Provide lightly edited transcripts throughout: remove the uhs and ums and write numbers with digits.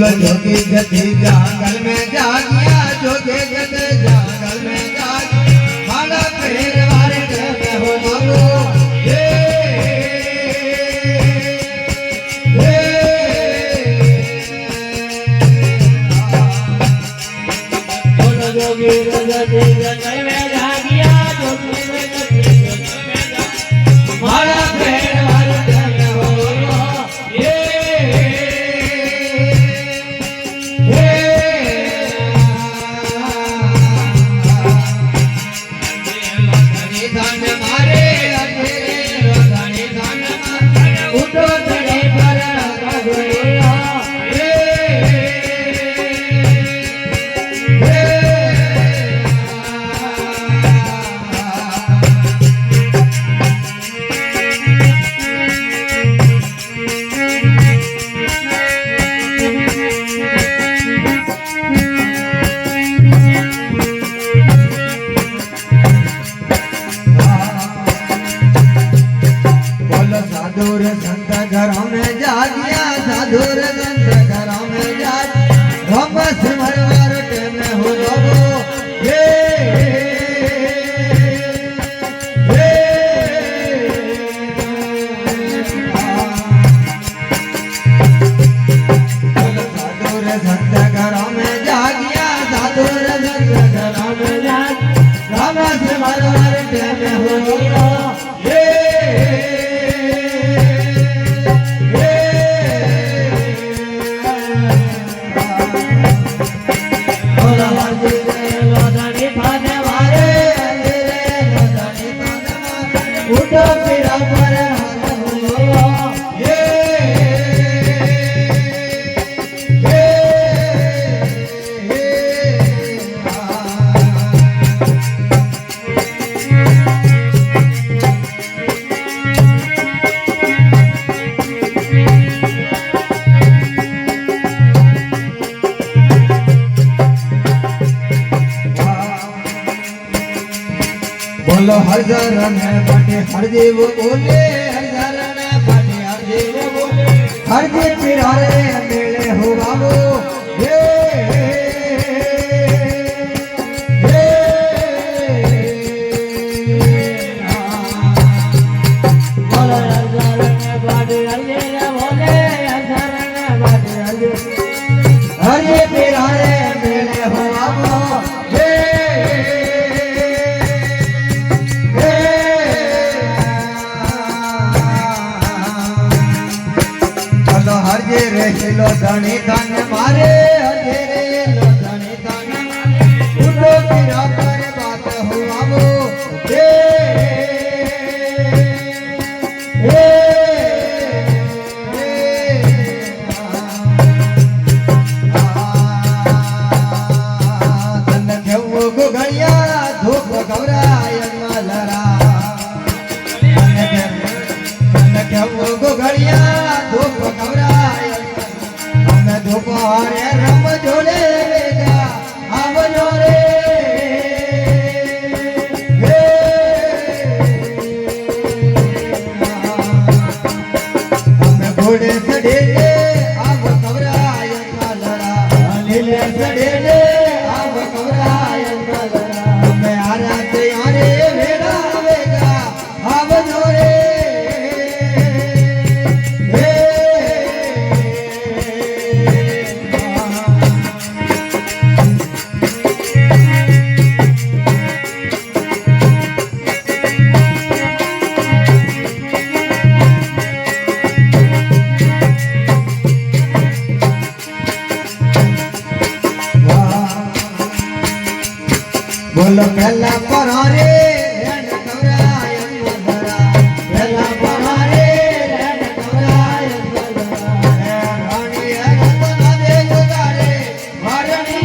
बोलो जोगी जति जंगल में जागिया जोगे जत जंगल में जागिया माला फेर वारे में हो बाबू बोलो जोगी जति जंगल में जागिया जोगे जत जंगल में जागिया माला फेर वारे में हो साधुर संत घरों में जागिया साधुर संत घरों में जागिया हम सिमरवार में हो बाबू साधुर संत घरों में जागिया साधुर संत घरों में जागिया हम सिमरवार में हो बोलो हर जरन बाटे हर जीव बोले हर जरन बाटे हर जीव बोले हर जी पिरारे मेले हो बाबू बोलो हर जरन बाटे हर जीव बोले हर जरन बाटे हर जी पिरारे मेले हो बाबू हरजे रे लो धनी धन मारे हरजे रे लो धनी धन मारे उठो पिरा पर बात हो बाबू तन केवो घड़िया धूप घबराय मलरा तन केवो घड़िया धूप घबराय दोपहरे रम झोले बेगा अब झोले हमें घोड़े चढ़े अब घबराय मलरा नीले चढ़े अब घबराय मलरा हमें आरा से आरे बेगा बेगा अब झोले बोलो पहला परारे रन कवराय मलरा पहला परारे रन कवराय मलरा रानी रतन दे गुजारे मारनी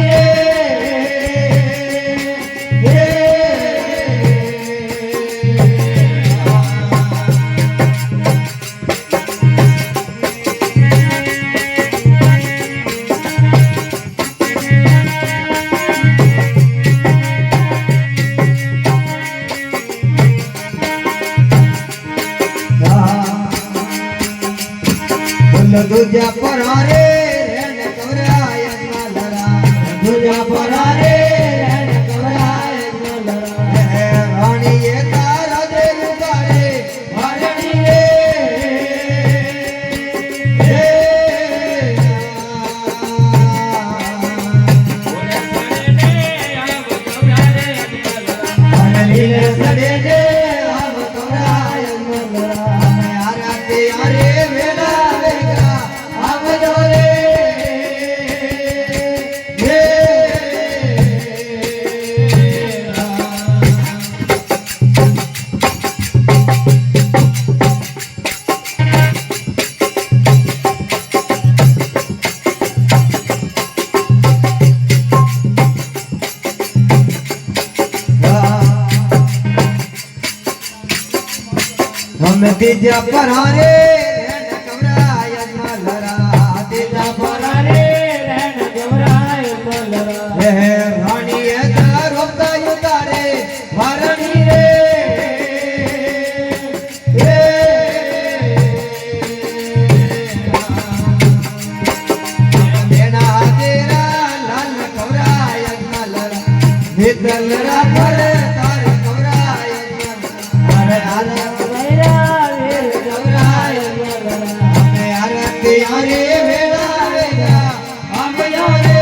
दूजा परारे रन कवरा બીજા પરારે રેણ કવરાય મલરા હે રાણીએ તારા દે ઉતારે વારણી રે લીલે સડે દે આવ કવરાય મલરા આરા તે આરે વેલા વેગા આવજો રે हम तीजा परारे रेण कवराय मलरा तीजा परारे रेण कवराय मलरा हे रानी ए तारो उतारे वारणी रे मेना तेरा लाल कवराय मलरा विदलरा पर तार कवराय मलरा अरे यारे वेला वेगा आमयो रे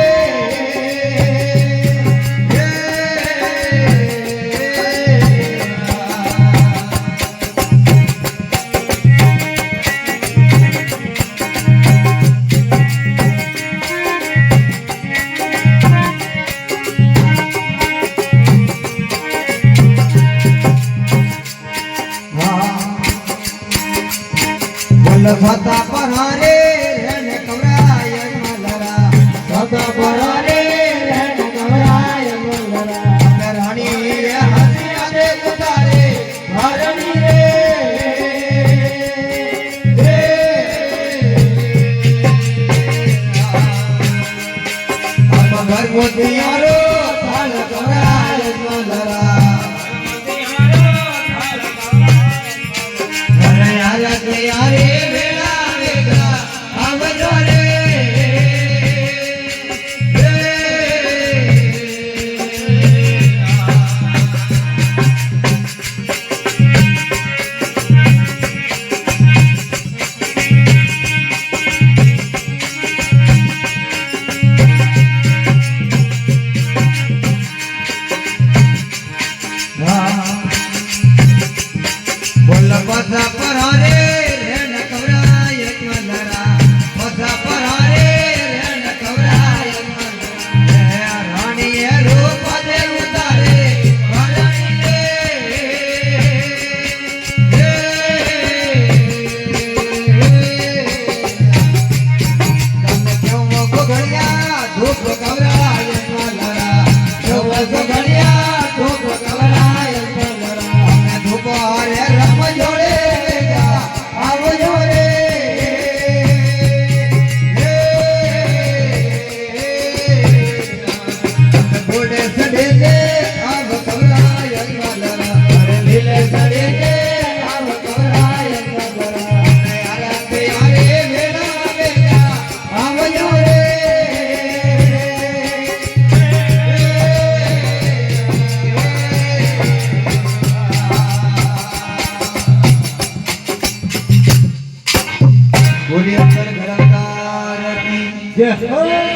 बोल सदा परारे रेण कवराय मलरा सदा परारे रेण कवराय मलरा रानी हसिया दे उतारे वारणी रे हम घर मोतियारो थाल कवराय मलरा यारे वेला वेगा आवजो रे बोल पसा परारे रेण कवराय मलरा पसा परारे रेण कवराय मलरा रानी ए रूप दे उतारे वारणी रे क्यों घड़िया धूप कवराय मलरा क्यों घड़िया धूप कवराय मलरा धूप रे रम जोड़े आवजो रे घोड़े सड़े दे आव कवराय मलरा अरे लीले सड़े दे आव कवराय मलरा यारा ते यारे वेला वेगा आवजो रे बोलिए अंतर घरादार की जय हो।